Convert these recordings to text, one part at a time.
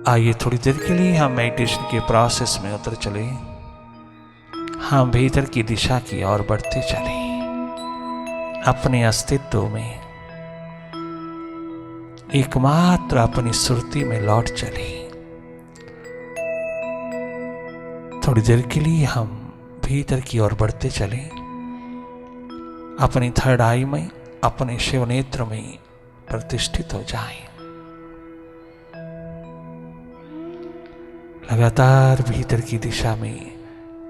आइए थोड़ी देर के लिए हम मेडिटेशन के प्रोसेस में उतर चले। हम भीतर की दिशा की ओर बढ़ते चले, अपने अस्तित्व में एकमात्र अपनी सुरती में लौट चले। थोड़ी देर के लिए हम भीतर की ओर बढ़ते चले, अपनी थर्ड आई में, अपने शिव नेत्र में प्रतिष्ठित हो जाएं। लगातार भीतर की दिशा में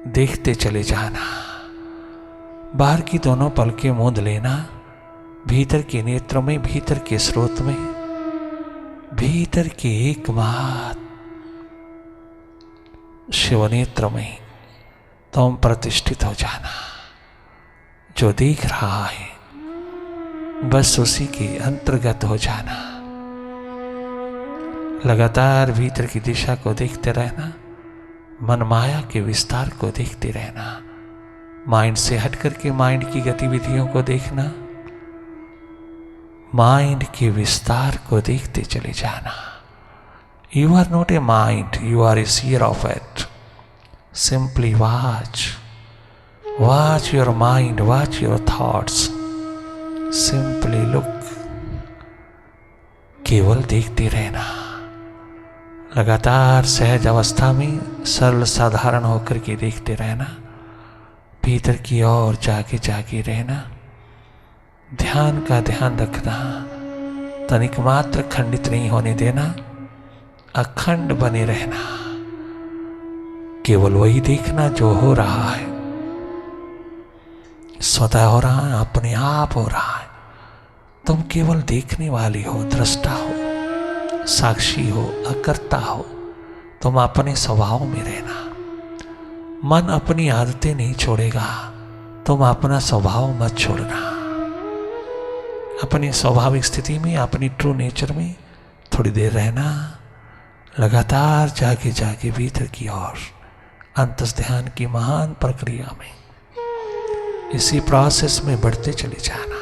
देखते चले जाना। बाहर की दोनों पलकें मूंद लेना। भीतर के नेत्रों में, भीतर के स्रोत में, भीतर के एकमात्र शिव नेत्र में तुम प्रतिष्ठित हो जाना। जो देख रहा है बस उसी के अंतर्गत हो जाना। लगातार भीतर की दिशा को देखते रहना, मन माया के विस्तार को देखते रहना। माइंड से हट करके माइंड की गतिविधियों को देखना, माइंड के विस्तार को देखते चले जाना। You are not a mind, you are a seer of it. Simply watch, watch your mind, watch your thoughts. Simply look, केवल देखते रहना। लगातार सहज अवस्था में सरल साधारण होकर के देखते रहना। भीतर की ओर जागे जागे रहना। ध्यान का ध्यान रखना, तनिक मात्र खंडित नहीं होने देना, अखंड बने रहना। केवल वही देखना जो हो रहा है, स्वतः हो रहा है, अपने आप हो रहा है। तुम केवल देखने वाली हो, दृष्टा हो, साक्षी हो, अकर्ता हो। तुम अपने स्वभाव में रहना। मन अपनी आदतें नहीं छोड़ेगा, तुम अपना स्वभाव मत छोड़ना। अपनी स्वाभाविक स्थिति में, अपनी ट्रू नेचर में थोड़ी देर रहना। लगातार जागे जागे भीतर की ओर अंतस ध्यान की महान प्रक्रिया में, इसी प्रोसेस में बढ़ते चले जाना।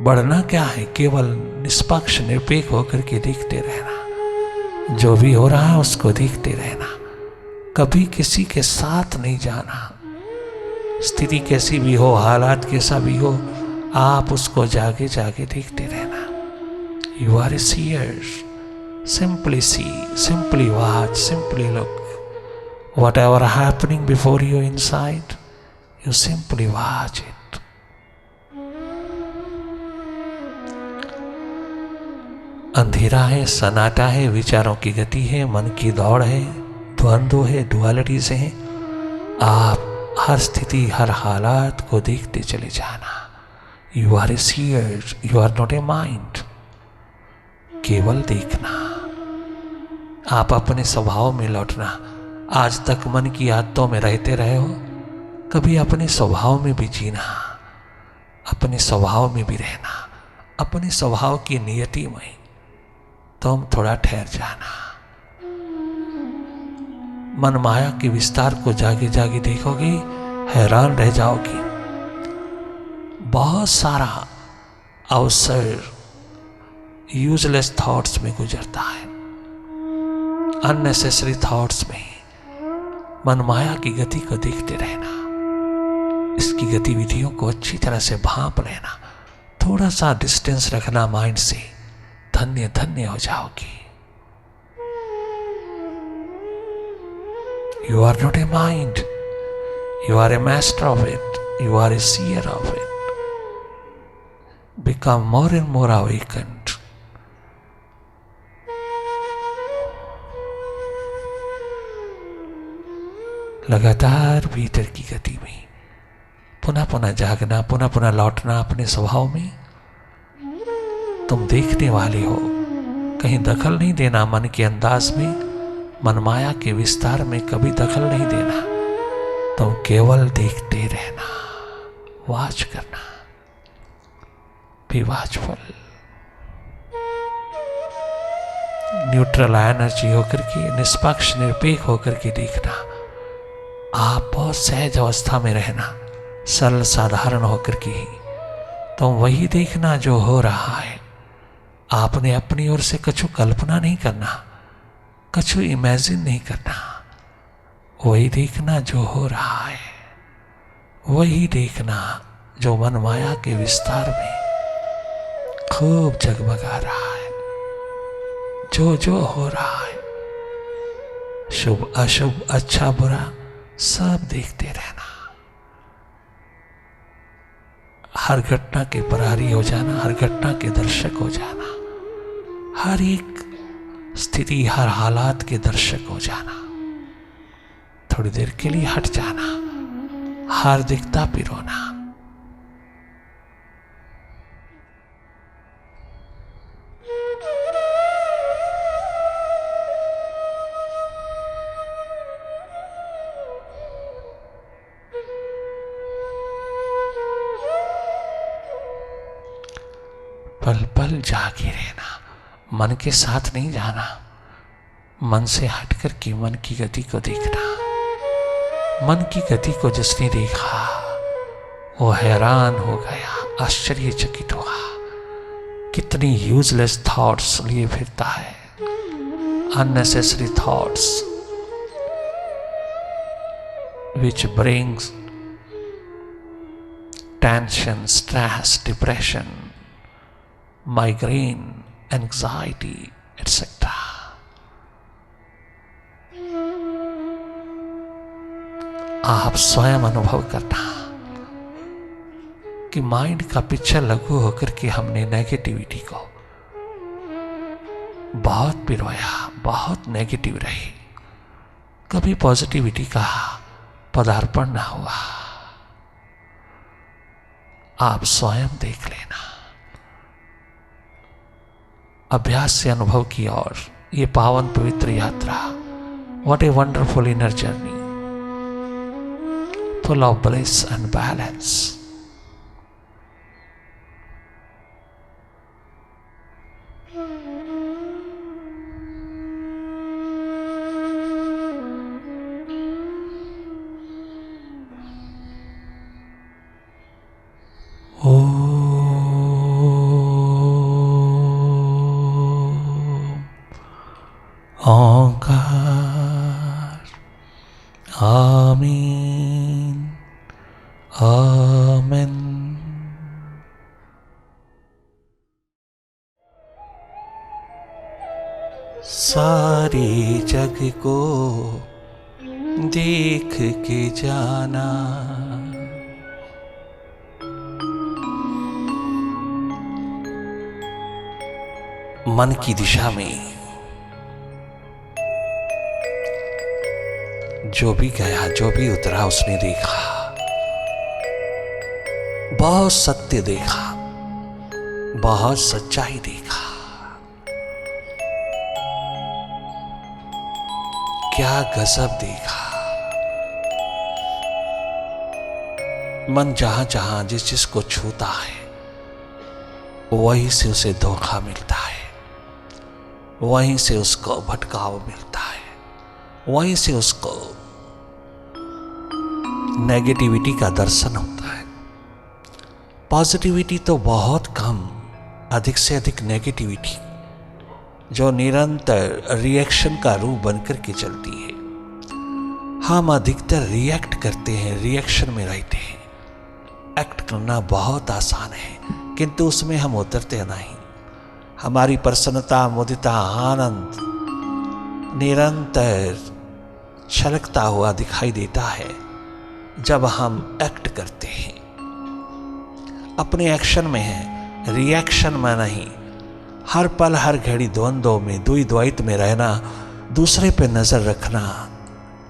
बढ़ना क्या है, केवल निष्पक्ष निरपेक्ष होकर के देखते रहना। जो भी हो रहा है उसको देखते रहना। कभी किसी के साथ नहीं जाना। स्थिति कैसी भी हो, हालात कैसा भी हो, आप उसको जागे जागे देखते रहना। You are a seer. Simply see, simply watch, simply look. Whatever happening before you inside, you simply watch it. अंधेरा है, सन्नाटा है, विचारों की गति है, मन की दौड़ है, द्वंद्व है, डुअलिटीज है। आप हर स्थिति, हर हालात को देखते चले जाना। You are a seer, you are not a mind. केवल देखना, आप अपने स्वभाव में लौटना। आज तक मन की आदतों में रहते रहे हो, कभी अपने स्वभाव में भी जीना, अपने स्वभाव में भी रहना, अपने स्वभाव की नियति में तुम थोड़ा ठहर जाना। मन माया के विस्तार को जागे जागे देखोगे, हैरान रह जाओगे। बहुत सारा अवसर यूजलेस थॉट्स में गुजरता है, अननेसेसरी थॉट्स में। मन माया की गति को देखते रहना, इसकी गतिविधियों को अच्छी तरह से भांप लेना। थोड़ा सा डिस्टेंस रखना माइंड से, धन्य धन्य हो जाओगी। You are not a mind, you are a master of it, you are a seer of it. Become more and more awakened. लगातार भीतर की गति में पुनः पुनः जागना, पुनः पुनः लौटना अपने स्वभाव में। तुम देखने वाले हो, कहीं दखल नहीं देना मन के अंदाज में, मन माया के विस्तार में कभी दखल नहीं देना। तुम केवल देखते रहना, वॉच करना, बी वॉचफुल। न्यूट्रल एनर्जी होकर के, निष्पक्ष निरपेक्ष होकर के देखना। आप बहुत सहज अवस्था में रहना, सरल साधारण होकर के ही तुम वही देखना जो हो रहा है। आपने अपनी ओर से कुछ कल्पना नहीं करना, कछु इमेजिन नहीं करना, वही देखना जो हो रहा है, वही देखना जो मन माया के विस्तार में खूब जगमगा रहा है। जो जो हो रहा है, शुभ अशुभ, अच्छा बुरा, सब देखते रहना। हर घटना के प्रहरी हो जाना, हर घटना के दर्शक हो जाना, हर एक स्थिति, हर हालात के दर्शक हो जाना। थोड़ी देर के लिए हट जाना, हार्दिकता पिरोना। पल पल जागे रहना, मन के साथ नहीं जाना, मन से हटकर के मन की गति को देखना। मन की गति को जिसने देखा वो हैरान हो गया, आश्चर्यचकित हुआ। कितनी यूजलेस थॉट्स लिए फिरता है, unnecessary thoughts which brings tension, stress, depression, migraine, anxiety, etc. आप स्वयं अनुभव करना कि माइंड का पिक्चर लघु होकर के हमने नेगेटिविटी को बहुत पिरोया, बहुत नेगेटिव रही, कभी पॉजिटिविटी का पदार्पण ना हुआ। आप स्वयं देख लेना। अभ्यास से अनुभव की और ये पावन पवित्र यात्रा, what a wonderful inner journey, full of bliss and balance. ओंकार आमीन आमीन। सारे जग को देख के जाना, मन की दिशा में जो भी गया, जो भी उतरा, उसने देखा, बहुत सत्य देखा, बहुत सच्चाई देखा। क्या गजब देखा। मन जहां जहां जिस जिस को छूता है, वहीं से उसे धोखा मिलता है, वहीं से उसको भटकाव मिलता है, वहीं से उसको नेगेटिविटी का दर्शन होता है। पॉजिटिविटी तो बहुत कम, अधिक से अधिक नेगेटिविटी जो निरंतर रिएक्शन का रूप बनकर के चलती है। हम अधिकतर रिएक्ट करते हैं, रिएक्शन में रहते हैं। एक्ट करना बहुत आसान है, किंतु उसमें हम उतरते नहीं। हमारी प्रसन्नता, मुदिता, आनंद निरंतर छलकता हुआ दिखाई देता है जब हम एक्ट करते हैं, अपने एक्शन में है, रिएक्शन में नहीं। हर पल हर घड़ी द्वंद्व में, द्वैत में रहना, दूसरे पे नजर रखना।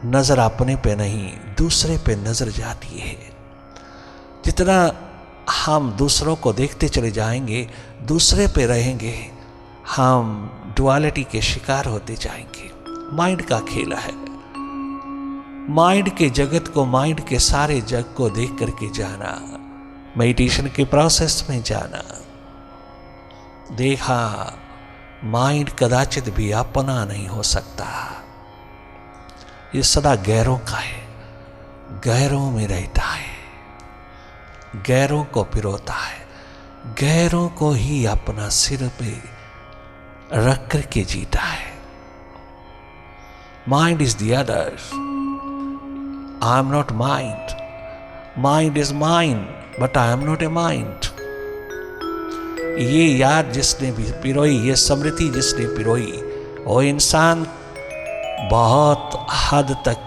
नजर अपने पे नहीं, दूसरे पे नजर जाती है। जितना हम दूसरों को देखते चले जाएंगे, दूसरे पे रहेंगे, हम डुअलिटी के शिकार होते जाएंगे। माइंड का खेल है। माइंड के जगत को, माइंड के सारे जग को देख करके जाना, मेडिटेशन के प्रोसेस में जाना। देखा माइंड कदाचित भी अपना नहीं हो सकता, ये सदा गैरों का है, गैरों में रहता है, गैरों को पिरोता है, गैरों को ही अपना सिर पे रख करके जीता है। Mind is the other. I am not mind. Mind is mine, but I am not a mind. ये याद जिसने भी पिरोई, ये स्मृति जिसने पिरोई, वो इंसान बहुत हद तक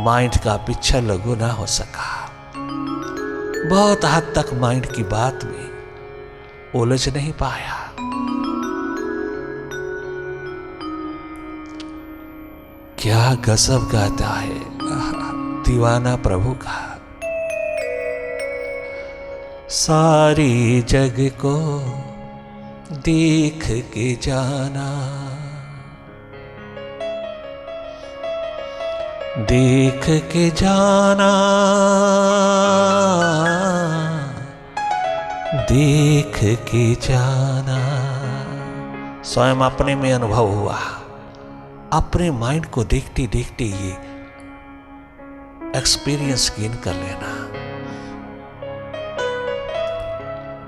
माइंड का पीछा लगू ना हो सका। बहुत हद तक माइंड की बात में उलझ नहीं पाया। क्या गजब गाता है दीवाना प्रभु का। सारी जग को देख के जाना, देख के जाना, देख के जाना। स्वयं अपने में अनुभव हुआ, अपने माइंड को देखते देखते ये एक्सपीरियंस गेन कर लेना।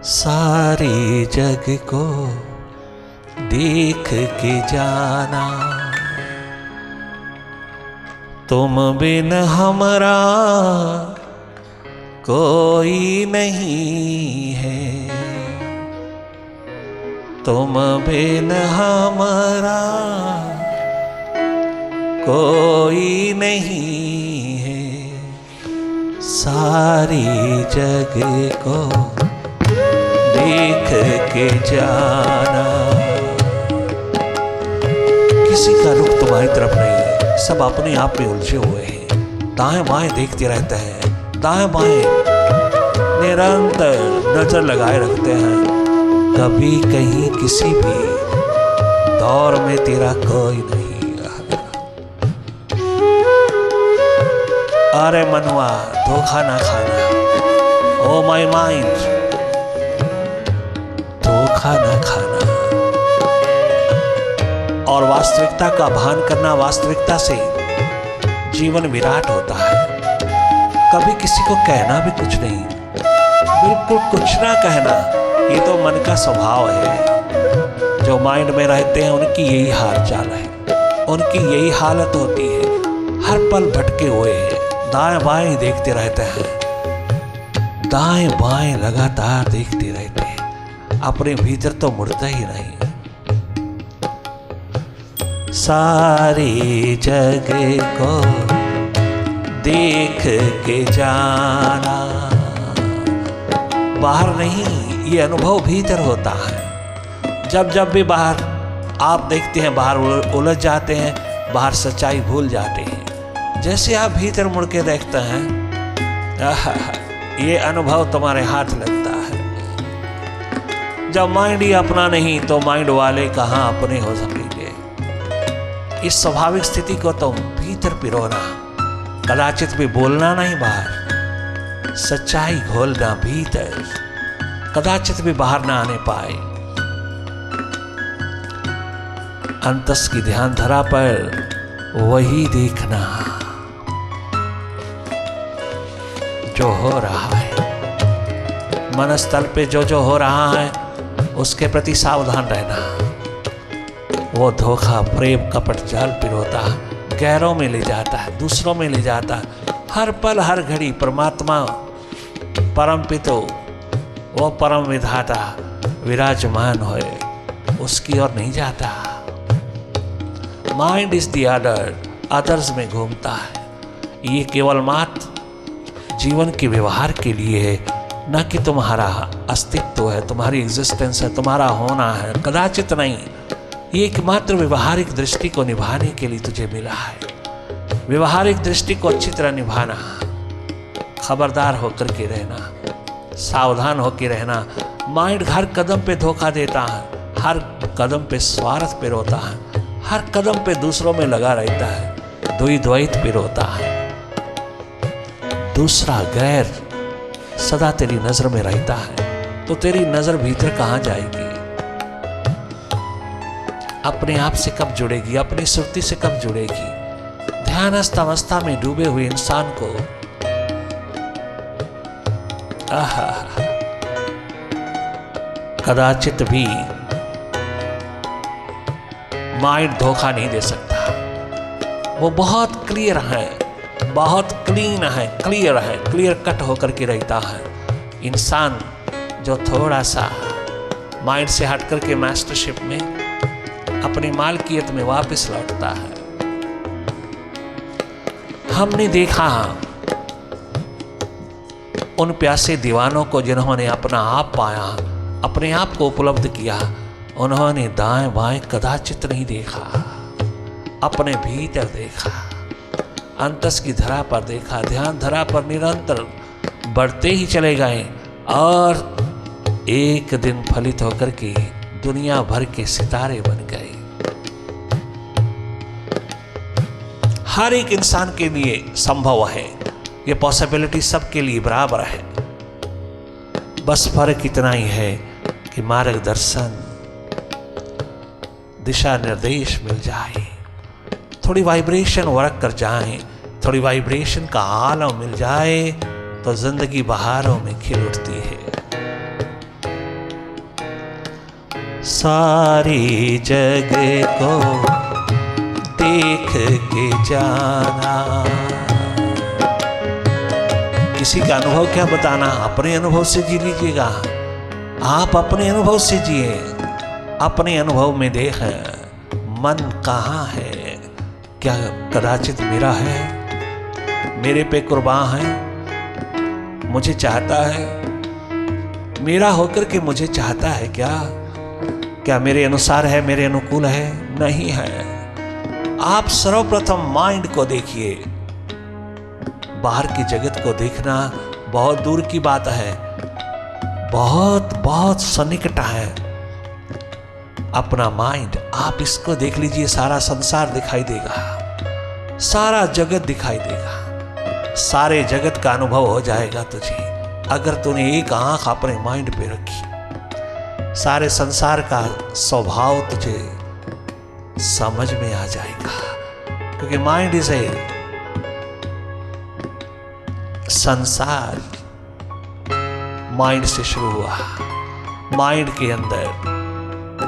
सारी जग को देख के जाना, तुम बिन हमरा कोई नहीं है, तुम बिन हमरा कोई नहीं है। सारी जग को देख के जाना। किसी का रुख तुम्हारी तरफ नहीं, सब अपने आप में उलझे हुए हैं। दाएं बाएं देखते रहते हैं, दाएं बाएं निरंतर नजर लगाए रखते हैं। कभी कहीं किसी भी दौर में तेरा कोई नहीं। अरे मनुआ धोखा ना खाना, ओ माय माइंड धोखा ना खाना। और वास्तविकता का भान करना, वास्तविकता से जीवन विराट होता है। कभी किसी को कहना भी कुछ नहीं, बिल्कुल कुछ ना कहना, ये तो मन का स्वभाव है। जो माइंड में रहते हैं उनकी यही हाल चाल है, उनकी यही हालत होती है। हर पल भटके हुए हैं, दाएं बाएं देखते रहते हैं, दाएं बाएं लगातार देखते रहते हैं, अपने भीतर तो मुड़ता ही नहीं। सारी जगह को देख के जाना, बाहर नहीं, ये अनुभव भीतर होता है। जब जब भी बाहर आप देखते हैं, बाहर उलझ जाते हैं, बाहर सच्चाई भूल जाते हैं। जैसे आप भीतर मुड़ के देखते हैं, ये अनुभव तुम्हारे हाथ लगता है। जब माइंड ही अपना नहीं तो माइंड वाले कहाँ अपने हो सकेंगे। इस स्वाभाविक स्थिति को तुम भीतर पिरोना, कदाचित भी बोलना नहीं बाहर, सच्चाई घोलना भीतर, कदाचित भी बाहर ना आने पाए। अंतस की ध्यान धरा पर वही देखना जो हो रहा है। मनस्थल पे जो जो हो रहा है उसके प्रति सावधान रहना। वो धोखा, प्रेम, कपट, जाल पिरोता गैरों में ले जाता है, दूसरों में ले जाता है। हर पल हर घड़ी परमात्मा परम पितो, वो परम विधाता विराजमान होए, उसकी ओर नहीं जाता। Mind is the other, others में घूमता है। ये केवल मात्र जीवन के व्यवहार के लिए है, न कि तुम्हारा अस्तित्व है, तुम्हारी एग्जिस्टेंस है, तुम्हारा होना है, कदाचित नहीं। ये एकमात्र व्यवहारिक दृष्टि को निभाने के लिए तुझे मिला है। व्यवहारिक दृष्टि को अच्छी तरह निभाना, खबरदार होकर के रहना, सावधान होकर रहना। माइंड हर कदम पे धोखा देता है, हर कदम पे स्वार्थ पे रोता है, हर कदम पे दूसरों में लगा रहता है, द्वैत पे रोता है। दूसरा गैर सदा तेरी नजर में रहता है, तो तेरी नजर भीतर कहां जाएगी? अपने आप से कब जुड़ेगी? अपनी सुरती से कब जुड़ेगी? ध्यानस्थ अवस्था में डूबे हुए इंसान को कदाचित भी माइंड धोखा नहीं दे सकता। वो बहुत क्लियर है, बहुत क्लीन है, क्लियर कट होकर के रहता है। इंसान जो थोड़ा सा माइंड से हट करके मास्टरशिप में अपनी मालकियत में वापस लौटता है। हमने देखा उन प्यासे दीवानों को जिन्होंने अपना आप पाया, अपने आप को उपलब्ध किया, उन्होंने दाएं बाएं कदाचित नहीं देखा, अपने भीतर देखा, अंतस की धरा पर देखा, ध्यान धरा पर निरंतर बढ़ते ही चले गए और एक दिन फलित होकर के दुनिया भर के सितारे बन गए। हर एक इंसान के लिए संभव है, ये पॉसिबिलिटी सबके लिए बराबर है। बस फर्क इतना ही है कि मार्गदर्शन, दिशा निर्देश मिल जाए, थोड़ी वाइब्रेशन वर्क कर जाए, थोड़ी वाइब्रेशन का आलम मिल जाए तो जिंदगी बहारों में खिल उठती है। सारी जगह को देख के जाना, किसी का अनुभव क्या बताना, अपने अनुभव से जी लीजिएगा। आप अपने अनुभव से जिए, अपने अनुभव में देखें मन कहाँ है, क्या कदाचित मेरा है, मेरे पे कुर्बान है, मुझे चाहता है, मेरा होकर के मुझे चाहता है क्या मेरे अनुसार है, मेरे अनुकूल है? नहीं है। आप सर्वप्रथम माइंड को देखिए। बाहर की जगत को देखना बहुत दूर की बात है, बहुत बहुत सन्निकट है। अपना माइंड, आप इसको देख लीजिए, सारा संसार दिखाई देगा, सारा जगत दिखाई देगा, सारे जगत का अनुभव हो जाएगा तुझे अगर तूने एक आंख अपने माइंड पे रखी। सारे संसार का स्वभाव तुझे समझ में आ जाएगा, क्योंकि माइंड इज ए संसार माइंड से शुरू हुआ। माइंड के अंदर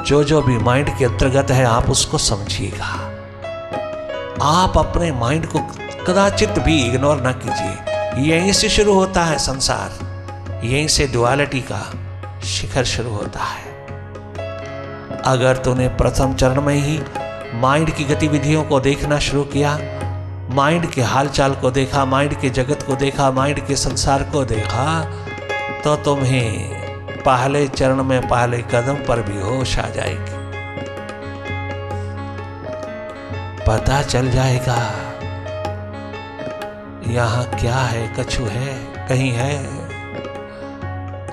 जो भी माइंड के अंतर्गत है आप उसको समझिएगा। आप अपने माइंड को कदाचित भी इग्नोर ना कीजिए। यहीं से शुरू होता है संसार, यहीं से डुअलिटी का शिखर शुरू होता है। अगर तूने प्रथम चरण में ही माइंड की गतिविधियों को देखना शुरू किया, माइंड के हालचाल को देखा, माइंड के जगत को देखा, माइंड के संसार को देखा, तो तुम्हें पहले चरण में पहले कदम पर भी होश आ जाएगी। पता चल जाएगा यहाँ क्या है, कछु है, कहीं है,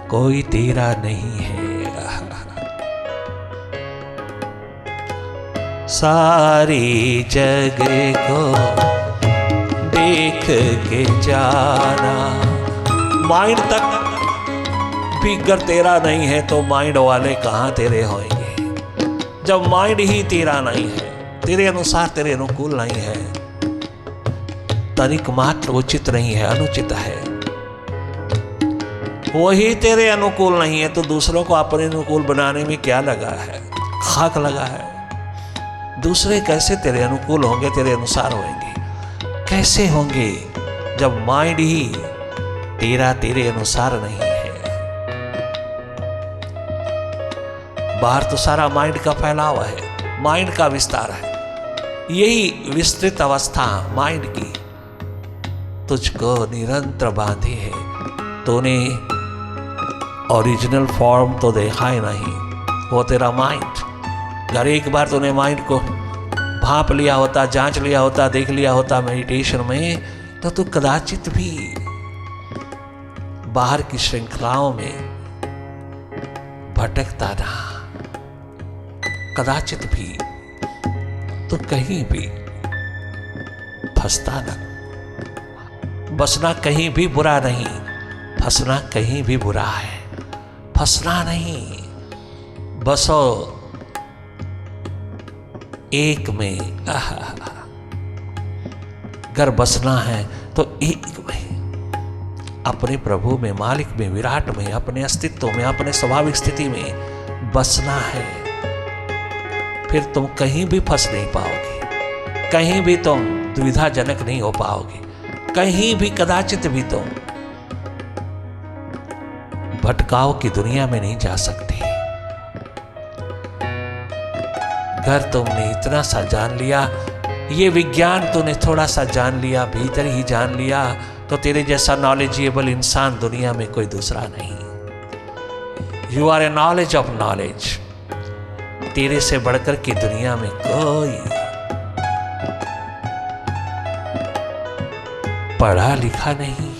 कोई तेरा नहीं है। सारी जगह को देख के जाना। माइंड तक भी अगर तेरा नहीं है तो माइंड वाले कहाँ तेरे होंगे। जब माइंड ही तेरा नहीं है, तेरे अनुसार, तेरे अनुकूल नहीं है, तनिक मात्र उचित नहीं है, अनुचित है, वही तेरे अनुकूल नहीं है, तो दूसरों को अपने अनुकूल बनाने में क्या लगा है? खाक लगा है। दूसरे कैसे तेरे अनुकूल होंगे, तेरे अनुसार होंगे? कैसे होंगे जब माइंड ही तेरा तेरे अनुसार नहीं है। बाहर तो सारा माइंड का फैलाव है, माइंड का विस्तार है। यही विस्तृत अवस्था माइंड की तुझको निरंतर बांधी है। तूने ओरिजिनल फॉर्म तो देखा ही नहीं, वो तेरा माइंड। अगर एक बार तूने माइंड को भांप लिया होता, जांच लिया होता, देख लिया होता मेडिटेशन में, तो तू कदाचित भी बाहर की श्रृंखलाओं में भटकता ना, कदाचित भी तो कहीं भी फंसता ना। बसना कहीं भी बुरा नहीं, फंसना कहीं भी बुरा है। फंसना नहीं, बसो एक में। अगर बसना है तो एक में, अपने प्रभु में, मालिक में, विराट में, अपने अस्तित्व में, अपने स्वाभाविक स्थिति में बसना है। फिर तुम कहीं भी फंस नहीं पाओगे, कहीं भी तुम दुविधाजनक नहीं हो पाओगे। कहीं भी कदाचित भी तुम भटकाव की दुनिया में नहीं जा सकते। घर तुमने इतना सा जान लिया, ये विज्ञान तूने थोड़ा सा जान लिया, भीतर ही जान लिया, तो तेरे जैसा नॉलेजेबल इंसान दुनिया में कोई दूसरा नहीं। You are a knowledge of knowledge. तेरे से बढ़कर के दुनिया में कोई पढ़ा लिखा नहीं।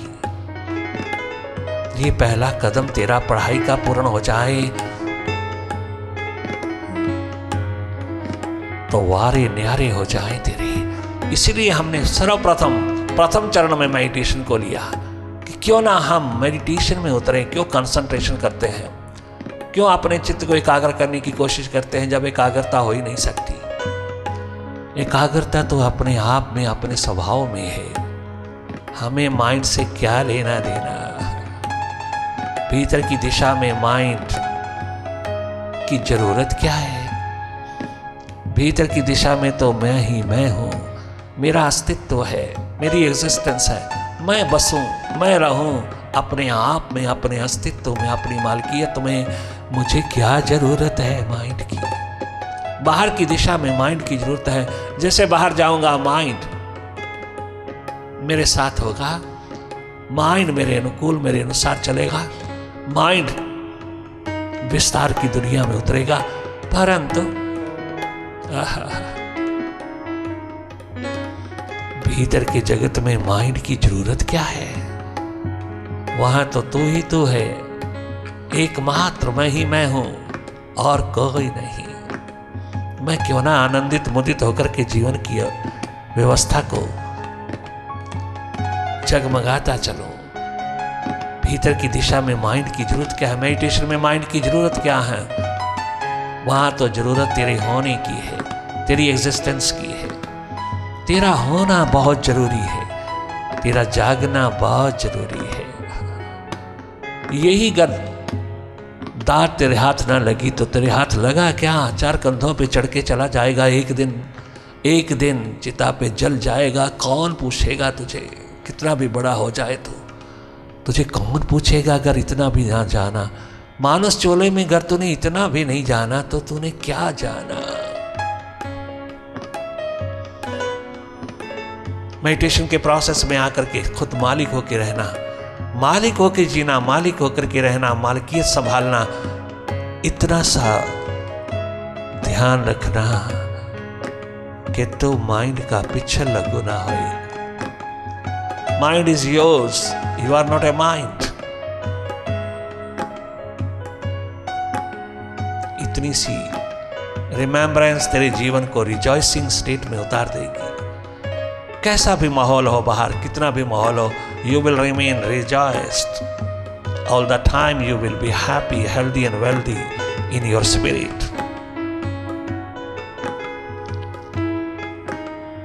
ये पहला कदम तेरा पढ़ाई का पूर्ण हो जाए तो वारे न्यारे हो जाए तेरे। इसलिए हमने सर्वप्रथम प्रथम चरण में मेडिटेशन को लिया कि क्यों ना हम मेडिटेशन में उतरे, क्यों कंसंट्रेशन करते हैं, क्यों अपने चित्त को एकाग्र करने की कोशिश करते हैं जब एकाग्रता हो ही नहीं सकती। एकाग्रता तो अपने आप में, अपने स्वभाव में है। हमें माइंड से क्या लेना देना। भीतर की दिशा में माइंड की जरूरत क्या है? भीतर की दिशा में तो मैं ही मैं हूं, मेरा अस्तित्व है, मेरी एग्जिस्टेंस है। मैं बसूं, मैं रहूं अपने आप में, अपने अस्तित्व में, अपनी मालकियत में। मुझे क्या जरूरत है माइंड की? बाहर की दिशा में माइंड की जरूरत है। जैसे बाहर जाऊंगा माइंड मेरे साथ होगा, माइंड मेरे अनुकूल, मेरे अनुसार चलेगा, माइंड विस्तार की दुनिया में उतरेगा। परंतु भीतर के जगत में माइंड की जरूरत क्या है? वहां तो तू ही तू है, एकमात्र मैं ही मैं हूं और कोई नहीं। मैं क्यों ना आनंदित मुदित होकर के जीवन की व्यवस्था को जगमगाता चलो। भीतर की दिशा में माइंड की जरूरत क्या है? मेडिटेशन में माइंड की जरूरत क्या है? वहां तो जरूरत तेरे होने की है, तेरी एग्जिस्टेंस की है। तेरा होना बहुत जरूरी है, तेरा जागना बहुत जरूरी है। यही दांत तेरे हाथ ना लगी तो तेरे हाथ लगा क्या? चार कंधों पे चढ़ के चला जाएगा। एक दिन चिता पे जल जाएगा। कौन पूछेगा तुझे? कितना भी बड़ा हो जाए तो तुझे कौन पूछेगा? अगर इतना भी ना जाना, मानस चोले में अगर तूने इतना भी नहीं जाना तो तूने क्या जाना? मेडिटेशन के प्रोसेस में आकर के खुद मालिक होके रहना, मालिक होके जीना, मालिक होकर के रहना, मालिकियत संभालना, इतना सा ध्यान रखना कि तो माइंड का पिछल लगो ना होए। Mind is yours, you are not a mind. इतनी सी रिमेम्बरेंस तेरे जीवन को रिजॉइसिंग स्टेट में उतार देगी। कैसा भी माहौल हो बाहर, कितना भी माहौल हो, you will remain rejoiced all the time. You will be happy, healthy and wealthy in your spirit.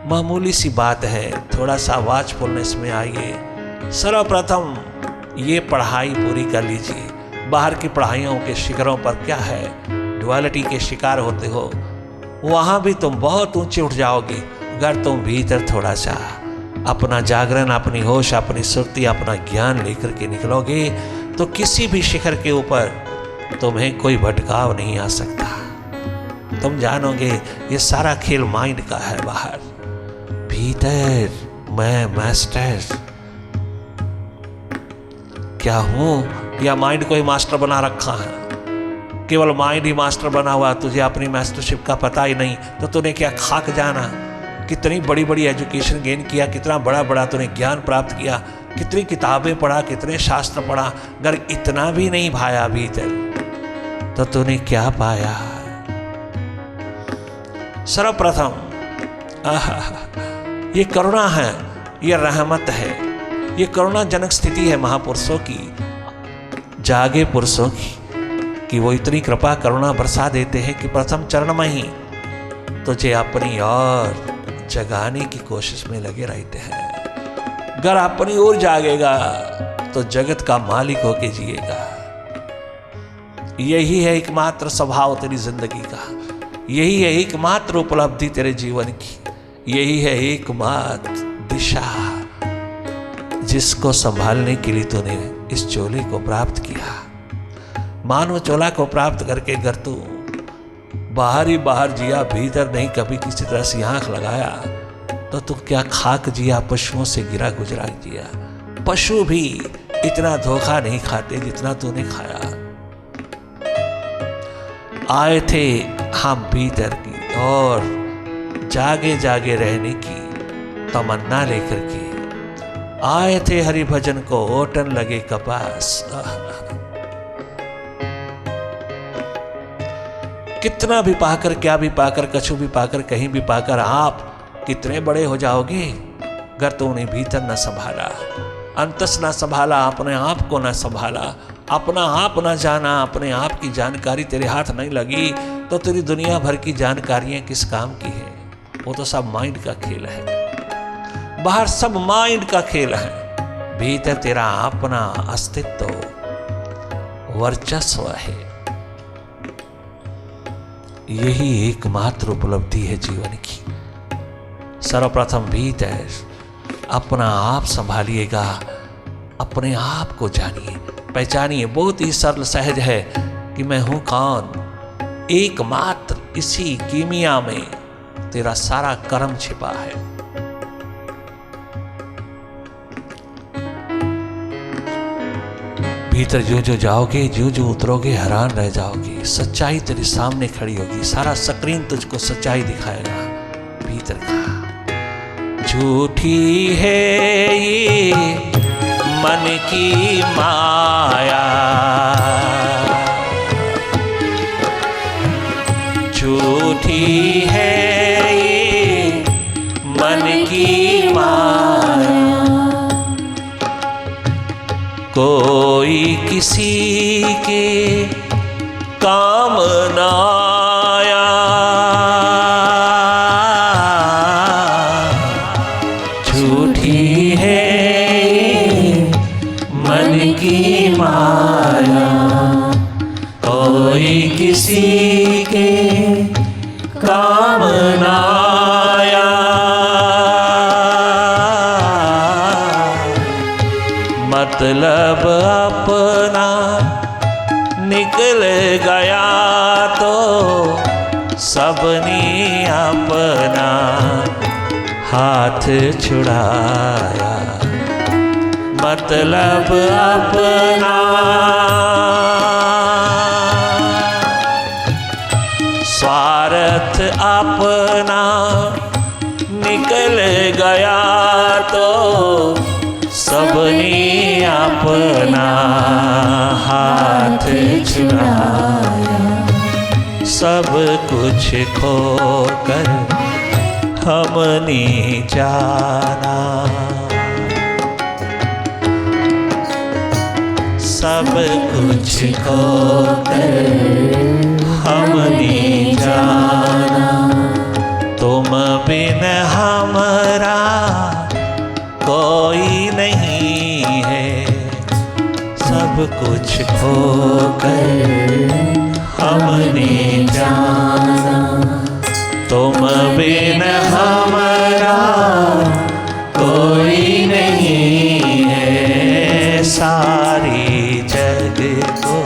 मामूली सी बात है, थोड़ा सा वाचफुलनेस में आइए। सर्वप्रथम ये पढ़ाई पूरी कर लीजिए। बाहर की पढ़ाइयों के शिखरों पर क्या है, ड्युअलिटी के शिकार होते हो, वहां भी तुम बहुत ऊंचे उठ जाओगे। अगर तुम भीतर थोड़ा सा अपना जागरण, अपनी होश, अपनी सुरती, अपना ज्ञान लेकर के निकलोगे तो किसी भी शिखर के ऊपर तुम्हें कोई भटकाव नहीं आ सकता। तुम जानोगे ये सारा खेल माइंड का है। बाहर, भीतर मैं मास्टर क्या हूं या माइंड को ही मास्टर बना रखा है? केवल माइंड ही मास्टर बना हुआ, तुझे अपनी मास्टरशिप का पता ही नहीं तो तूने क्या खाक जाना? कितनी बड़ी बड़ी एजुकेशन गेन किया, कितना बड़ा बड़ा तूने ज्ञान प्राप्त किया, कितनी किताबें पढ़ा, कितने शास्त्र पढ़ा, अगर इतना भी नहीं भाया भीतर तो तूने क्या पाया? सर्वप्रथम ये करुणा है, ये रहमत है, ये करुणाजनक स्थिति है महापुरुषों की, जागे पुरुषों की, कि वो इतनी कृपा करुणा बरसा देते हैं कि प्रथम चरण में ही तुझे अपनी ओर जगाने की कोशिश में लगे रहते हैं। अगर अपनी ओर जागेगा तो जगत का मालिक होके जिएगा। यही है एकमात्र स्वभाव तेरी जिंदगी का, यही है एकमात्र उपलब्धि तेरे जीवन की, यही है एकमात्र दिशा जिसको संभालने के लिए तूने इस चोले को प्राप्त किया। मानव चोला को प्राप्त करके अगर तू बाहर ही बाहर जिया, भीतर नहीं कभी किसी तरह से आंख लगाया, तो तू क्या खाक जिया, पशुओं से गिरा गुजरा जिया। पशु भी इतना धोखा नहीं खाते जितना तूने खाया। आए थे हम भीतर की और जागे जागे रहने की तमन्ना लेकर के आए थे हरि भजन को ओटन लगे कपास। कितना भी पाकर, क्या भी पाकर, कछु भी पाकर, कहीं भी पाकर आप कितने बड़े हो जाओगे अगर तूने भीतर न संभाला, अंतस न संभाला, अपने आप को न संभाला, अपना आप न जाना, अपने आप की जानकारी तेरे हाथ नहीं लगी, तो तेरी दुनिया भर की जानकारियां किस काम की है? वो तो सब माइंड का खेल है। बाहर सब माइंड का खेल है, भीतर तेरा अपना अस्तित्व, वर्चस्व है। यही एकमात्र उपलब्धि है जीवन की। सर्वप्रथम भीतर अपना आप संभालिएगा, अपने आप को जानिए, पहचानिए। बहुत ही सरल सहज है कि मैं हूं कौन। एकमात्र इसी कीमिया में तेरा सारा कर्म छिपा है। भीतर जो जो जाओगे, जो जो उतरोगे, हैरान रह जाओगे। सच्चाई तेरे सामने खड़ी होगी, सारा स्क्रीन तुझको सच्चाई दिखाएगा भीतर का। झूठी है ये मन की माया, झूठी है ये मन की माया, कोई किसी के काम ना आया। झूठी है मन की माया, कोई किसी के काम ना आया। मतलब अपना निकल गया तो सबने अपना हाथ छुड़ाया। मतलब अपना स्वार्थ अपना निकल गया तो सबने अपना हाथ छुड़ाया। सब कुछ खोकर हमने जाना, सब कुछ खोकर हमने जाना। तुम बिन हमारा कोई नहीं है, सब कुछ खोकर हमने जाना। तुम बिन हमारा कोई नहीं है, सारी जग को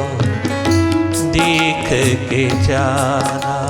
देख के जाना।